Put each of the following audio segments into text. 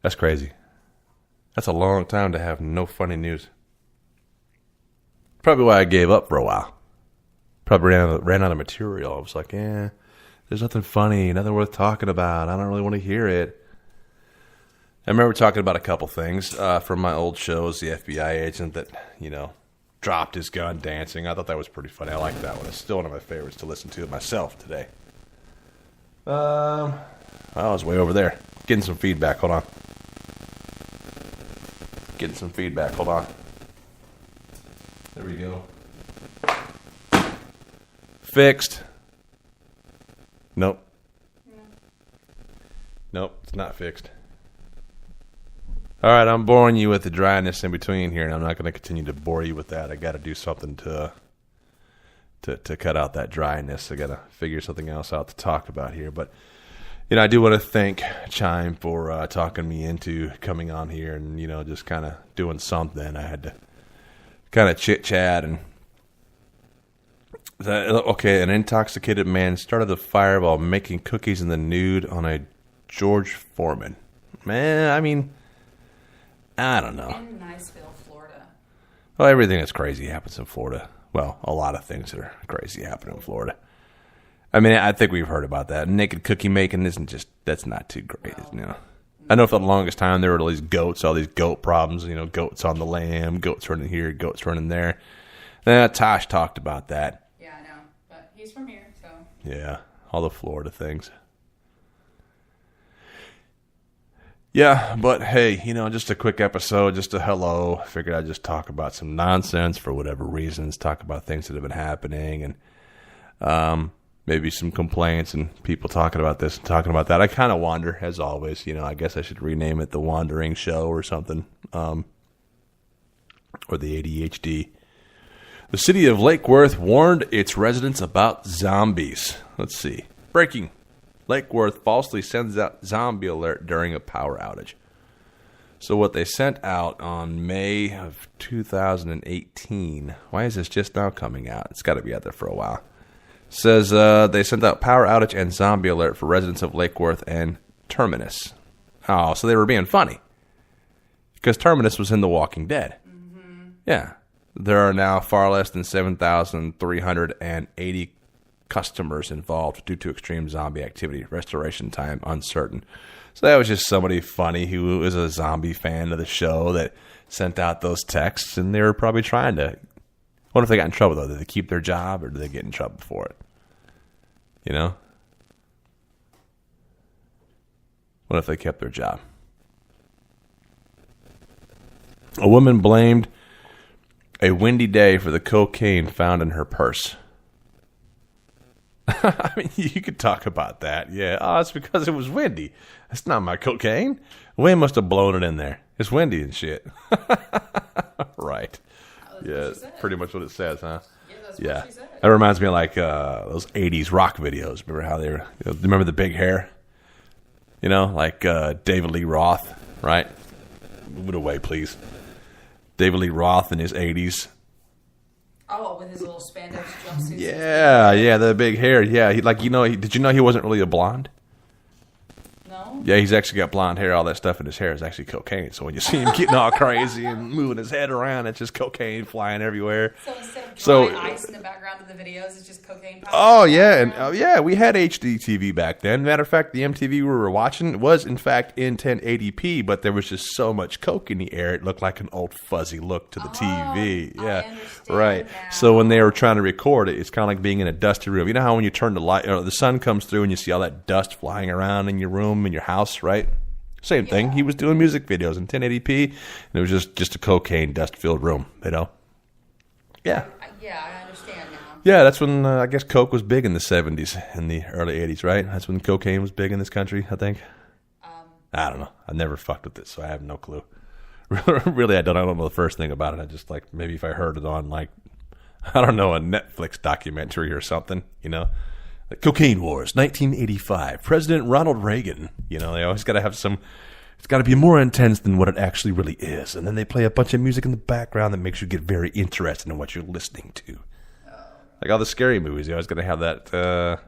That's crazy. That's a long time to have no funny news. Probably why I gave up for a while. Probably ran out of material. I was like, there's nothing funny, nothing worth talking about. I don't really want to hear it. I remember talking about a couple things from my old shows. The FBI agent that, dropped his gun dancing. I thought that was pretty funny. I like that one. It's still one of my favorites to listen to myself today. I was way over there. Getting some feedback. Hold on. There we go. Fixed. Nope. Nope, it's not fixed. All right, I'm boring you with the dryness in between here, and I'm not going to continue to bore you with that. I got to do something to cut out that dryness. I got to figure something else out to talk about here. But I do want to thank Chime for talking me into coming on here and just kind of doing something. I had to kind of chit chat and. An intoxicated man started the fire while making cookies in the nude on a George Foreman. Man, I mean, I don't know. In Niceville, Florida. Well, everything that's crazy happens in Florida. Well, a lot of things that are crazy happen in Florida. I mean, I think we've heard about that. Naked cookie making that's not too great, I know for the longest time there were all these goats, all these goat problems, goats on the lamb, goats running here, goats running there. Tosh talked about that. Yeah, I know. But he's from here, so. Yeah, all the Florida things. Yeah, but hey, just a quick episode, just a hello. I figured I'd just talk about some nonsense for whatever reasons, talk about things that have been happening, and maybe some complaints and people talking about this and talking about that. I kind of wander, as always. I guess I should rename it the Wandering Show or something, or the ADHD. The city of Lake Worth warned its residents about zombies. Let's see. Breaking. Lake Worth falsely sends out zombie alert during a power outage. So what they sent out on May of 2018, why is this just now coming out? It's got to be out there for a while. Says they sent out power outage and zombie alert for residents of Lake Worth and Terminus. Oh, so they were being funny. Because Terminus was in The Walking Dead. Mm-hmm. Yeah. There are now far less than 7,380 customers involved due to extreme zombie activity. Restoration time uncertain. So that was just somebody funny who is a zombie fan of the show that sent out those texts, and they were probably trying to. What if they got in trouble, though? Did they keep their job, or did they get in trouble for it? What if they kept their job? A woman blamed a windy day for the cocaine found in her purse. I mean, you could talk about that. Yeah. Oh, it's because it was windy. That's not my cocaine. Wind must have blown it in there. It's windy and shit. Right. Yeah, pretty much what it says, huh? Yeah, that's what she said. That reminds me of like those 80s rock videos. Remember how they were, remember the big hair? Like David Lee Roth, right? Move it away, please. David Lee Roth in his 80s. Oh, with his little spandex jumpsuit. Yeah, the big hair. Yeah, did you know he wasn't really a blonde? No? Yeah, he's actually got blonde hair. All that stuff in his hair is actually cocaine. So when you see him getting all crazy and moving his head around, it's just cocaine flying everywhere. So instead of dry ice in the background of the videos, it's just cocaine powder. Oh, yeah. And we had HD TV back then. Matter of fact, the MTV we were watching was, in fact, in 1080p, but there was just so much coke in the air, it looked like an old fuzzy look to the TV. Yeah, I understand right. now. So when they were trying to record it, it's kind of like being in a dusty room. You know how when you turn the light, the sun comes through and you see all that dust flying around in your room, in your house, right? Same thing. He was doing music videos in 1080p, and it was just a cocaine dust-filled room, Yeah. Yeah, I understand now. Yeah, that's when I guess coke was big in the 70s and the early 80s, right? That's when cocaine was big in this country, I think. I don't know. I never fucked with it, so I have no clue. Really, I don't know the first thing about it. I just like maybe if I heard it on like I don't know, a Netflix documentary or something, Like Cocaine Wars, 1985. President Ronald Reagan. They always got to have some. It's got to be more intense than what it actually really is. And then they play a bunch of music in the background that makes you get very interested in what you're listening to. Like all the scary movies, you always got to have that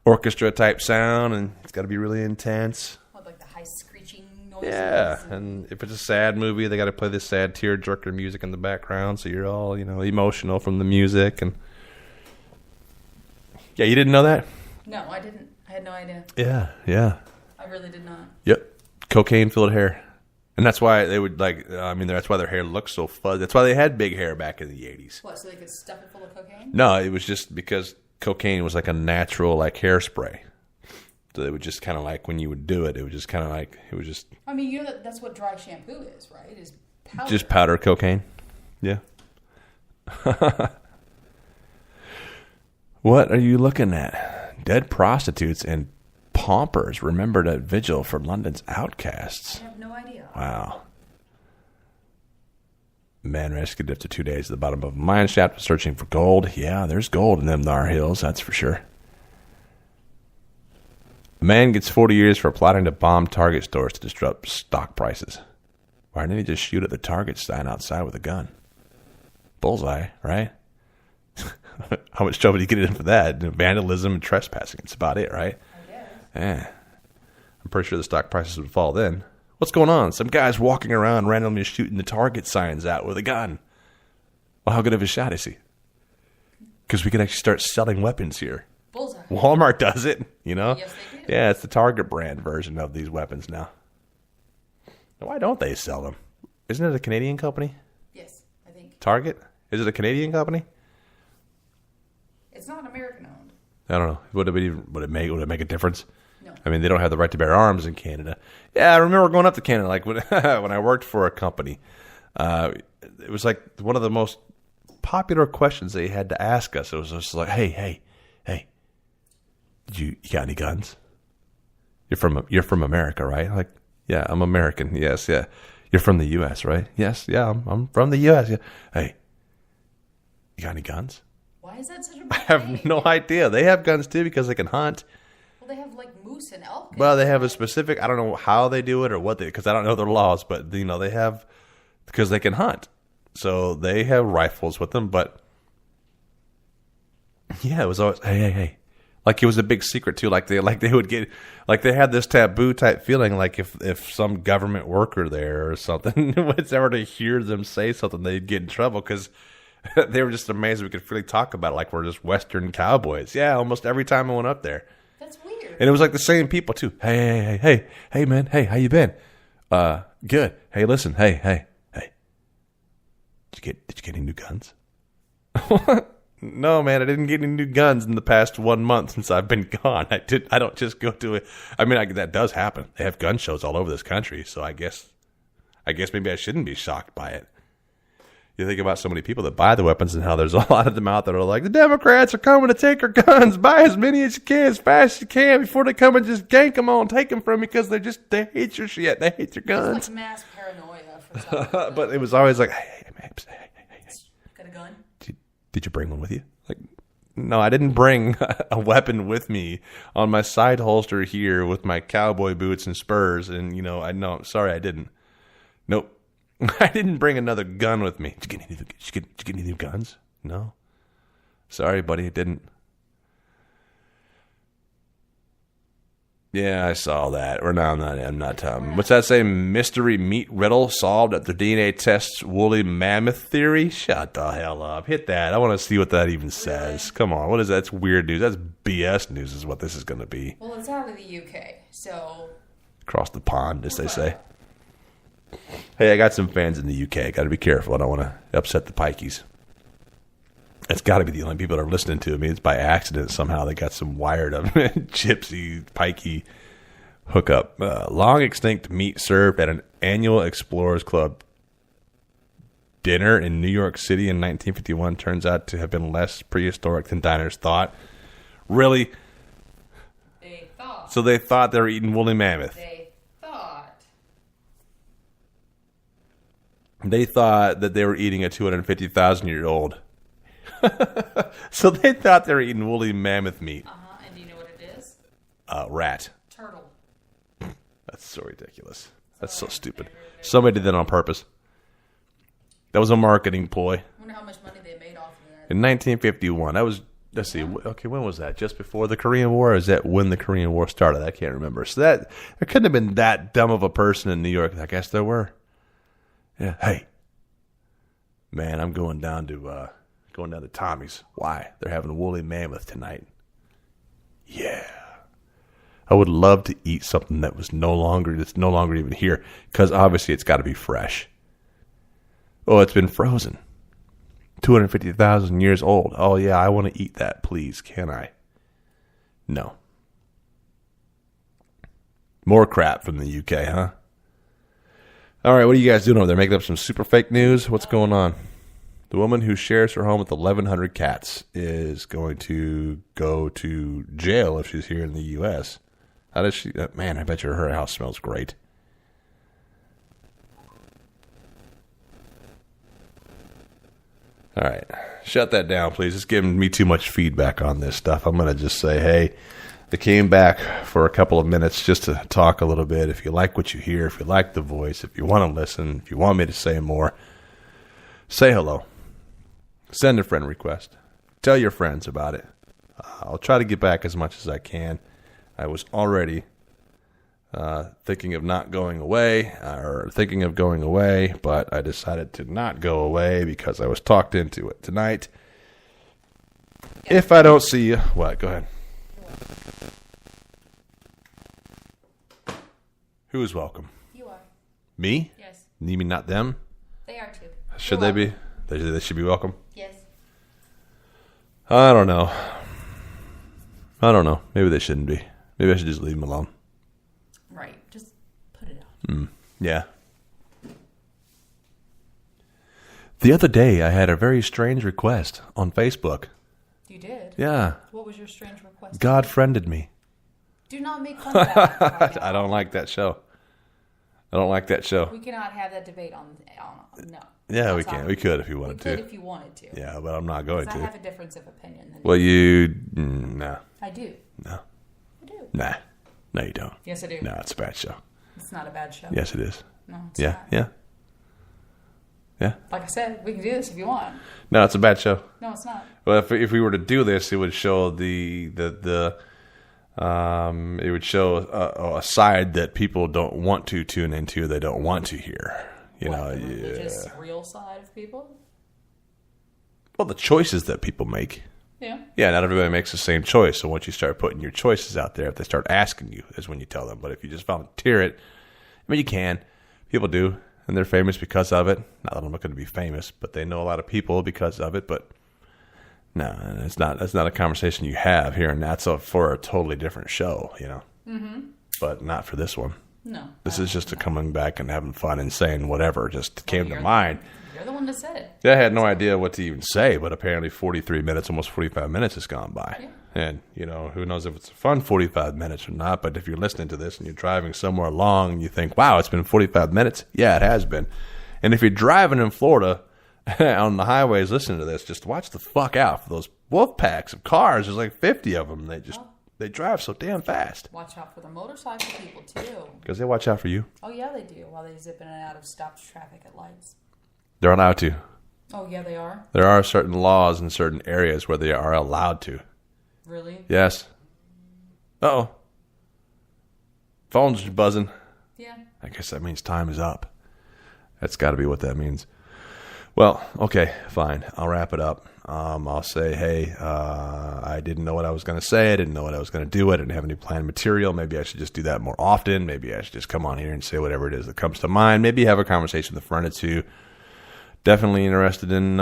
orchestra type sound, and it's got to be really intense. What, like the high screeching noises. Yeah, and if it's a sad movie, they got to play this sad tear-jerker music in the background, so you're all, emotional from the music. And yeah, you didn't know that? No, I didn't. I had no idea. Yeah. I really did not. Yep, cocaine-filled hair. And that's why they would, that's why their hair looks so fuzzy. That's why they had big hair back in the 80s. What, so they could stuff it full of cocaine? No, it was just because cocaine was like a natural, hairspray. So it would just kind of when you would do it, it was just kind of it was just... I mean, that's what dry shampoo is, right? Is powder. Just powder cocaine. Yeah. What are you looking at? Dead prostitutes and paupers remembered at vigil for London's outcasts. I have no idea. Wow. Man rescued after 2 days at the bottom of a mine shaft searching for gold. Yeah, there's gold in them thar hills, that's for sure. A man gets 40 years for plotting to bomb Target stores to disrupt stock prices. Why didn't he just shoot at the Target sign outside with a gun? Bullseye, right? How much trouble do you get in for that? Vandalism and trespassing. It's about it, right? I guess. Yeah. I'm pretty sure the stock prices would fall then. What's going on? Some guy's walking around randomly shooting the Target signs out with a gun. Well, how good of a shot is he? Because we could actually start selling weapons here. Bullseye. Walmart does it, Yes, they do. Yeah, it's the Target brand version of these weapons now. Why don't they sell them? Isn't it a Canadian company? Yes, I think. Target? Is it a Canadian company? It's not American owned. I don't know. Would it make a difference? No. I mean, they don't have the right to bear arms in Canada. Yeah, I remember going up to Canada when I worked for a company. It was one of the most popular questions they had to ask us. It was just hey, you got any guns? You're from America, right? Yeah, I'm American. Yes, yeah. You're from the U.S., right? Yes, yeah, I'm from the U.S. Yeah. Hey, you got any guns? Why is that such a big I have no idea. They have guns too because they can hunt. Well, they have moose and elk. Well, they have a specific. I don't know how they do it or what because I don't know their laws. But they have because they can hunt, so they have rifles with them. But yeah, it was always hey. It was a big secret too. They would get they had this taboo type feeling. If some government worker there or something was ever to hear them say something, they'd get in trouble because they were just amazed we could freely talk about it like we're just Western cowboys. Yeah, almost every time I went up there. That's weird. And it was the same people too. Hey, man. Hey, how you been? Good. Hey, listen. Hey. Did you get any new guns? No, man, I didn't get any new guns in the past 1 month since I've been gone. I don't just go to it. I mean, that does happen. They have gun shows all over this country, so I guess maybe I shouldn't be shocked by it. You think about so many people that buy the weapons and how there's a lot of them out there that are the Democrats are coming to take our guns. Buy as many as you can, as fast as you can before they come and just gank them all and take them from you because they hate your shit. They hate your guns. It's mass paranoia for some reason. But it was always hey, Got a gun? Did you bring one with you? No, I didn't bring a weapon with me on my side holster here with my cowboy boots and spurs. And, sorry, I didn't. Nope. I didn't bring another gun with me. Did you get any new guns? No. Sorry, buddy, I didn't. Yeah, I saw that. Or no, I'm not. What's that say? Mystery meat riddle solved at the DNA test's woolly mammoth theory? Shut the hell up. Hit that. I want to see what that even says. Come on. What is that? That's weird news. That's BS news is what this is going to be. Well, it's out of the UK, so... Across the pond, as they say. Hey, I got some fans in the UK. Got to be careful. I don't want to upset the pikeys. It's got to be the only people that are listening to me. It's by accident somehow. They got some wired up gypsy, pikey hookup. Long extinct meat served at an annual Explorers Club dinner in New York City in 1951 turns out to have been less prehistoric than diners thought. Really? They thought. So they thought they were eating woolly mammoth. They thought that they were eating a 250,000-year-old. So they thought they were eating woolly mammoth meat. And do you know what it is? Rat. Turtle. That's so ridiculous. That's so stupid. Somebody did that on purpose. That was a marketing ploy. I wonder how much money they made off of that. In 1951. That was let's see. Okay, when was that? Just before the Korean War? Or is that when the Korean War started? I can't remember. So that there couldn't have been that dumb of a person in New York. I guess there were. Yeah. Hey, man, I'm going down to Tommy's. Why? They're having woolly mammoth tonight. Yeah. I would love to eat something that's no longer even here, because obviously it's got to be fresh. Oh, it's been frozen. 250,000 years old. Oh, yeah, I want to eat that, please. Can I? No. More crap from the UK, huh? All right, what are you guys doing over there? Making up some super fake news? What's going on? The woman who shares her home with 1,100 cats is going to go to jail if she's here in the U.S. How does she? Man, I bet you her house smells great. All right. Shut that down, please. It's giving me too much feedback on this stuff. I'm going to just say, hey, I came back for a couple of minutes just to talk a little bit. If you like what you hear, if you like the voice, if you want to listen, if you want me to say more, say hello. Send a friend request. Tell your friends about it. I'll try to get back as much as I can. I was already thinking of going away, but I decided to not go away because I was talked into it tonight. Yeah. If I don't see you, what? Go ahead. Who is welcome? You are. Me? Yes. You mean not them? They are too. Should they be? They should be welcome? Yes. I don't know. Maybe they shouldn't be. Maybe I should just leave them alone. Right. Just put it out. Yeah. The other day, I had a very strange request on Facebook. You did? Yeah. What was your strange request? God friended me. Do not make fun of that. Right I don't like that show. We cannot have that debate on no. Yeah, we can. We could if you wanted to. We could if you wanted to. Yeah, but I'm not going to. I have a difference of opinion than you. Nah. I do. No. I do. Nah. No, you don't. Yes, I do. No, it's a bad show. It's not a bad show. Yes, it is. No, it's not. Yeah. Like I said, we can do this if you want. No, it's a bad show. No, it's not. Well, if we were to do this, it would show it would show a side that people don't want to tune into. They don't want to hear. The religious real side of people? Well, the choices that people make. Yeah. Yeah, not everybody makes the same choice. So once you start putting your choices out there, if they start asking you, is when you tell them. But if you just volunteer it, I mean, you can. People do, and they're famous because of it. Not that I'm looking to be famous, but they know a lot of people because of it. But no, it's not. That's not a conversation you have here, and that's for a totally different show, Mm-hmm. But not for this one. No. This is just coming back and having fun and saying whatever just came to mind. You're the one that said it. I had no idea what to even say, but apparently 43 minutes, almost 45 minutes has gone by. Yeah. And, who knows if it's a fun 45 minutes or not, but if you're listening to this and you're driving somewhere along and you think, wow, it's been 45 minutes, yeah, it has been. And if you're driving in Florida on the highways listening to this, just watch the fuck out for those wolf packs of cars. There's like 50 of them. They drive so damn fast. Watch out for the motorcycle people, too. Because they watch out for you. Oh, yeah, they do, while they zip in and out of stopped traffic at lights. They're allowed to. Oh, yeah, they are? There are certain laws in certain areas where they are allowed to. Really? Yes. Uh-oh. Phone's buzzing. Yeah. I guess that means time is up. That's got to be what that means. Well, okay, fine. I'll wrap it up. I'll say, hey, I didn't know what I was going to say. I didn't know what I was going to do. I didn't have any planned material. Maybe I should just do that more often. Maybe I should just come on here and say whatever it is that comes to mind. Maybe have a conversation with a friend or two. Definitely interested in,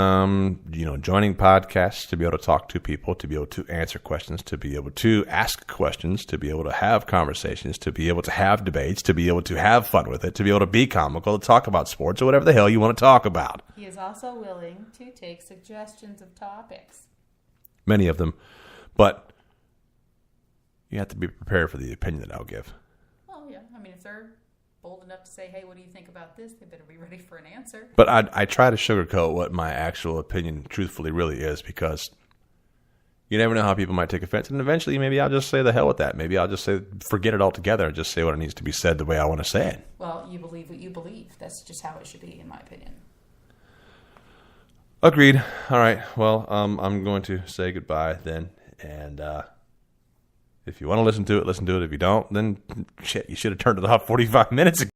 joining podcasts to be able to talk to people, to be able to answer questions, to be able to ask questions, to be able to have conversations, to be able to have debates, to be able to have fun with it, to be able to be comical, to talk about sports or whatever the hell you want to talk about. He is also willing to take suggestions of topics. Many of them. But you have to be prepared for the opinion that I'll give. Oh, yeah. I mean, if they're bold enough to say, hey, what do you think about this? They better be ready for an answer. But I try to sugarcoat what my actual opinion truthfully really is, because you never know how people might take offense. And eventually, maybe I'll just say the hell with that. Maybe I'll just say, forget it altogether and just say what needs to be said the way I want to say it. Well, you believe what you believe. That's just how it should be, in my opinion. Agreed. All right. Well, I'm going to say goodbye then. And if you want to listen to it, listen to it. If you don't, then shit, you should have turned it off 45 minutes ago.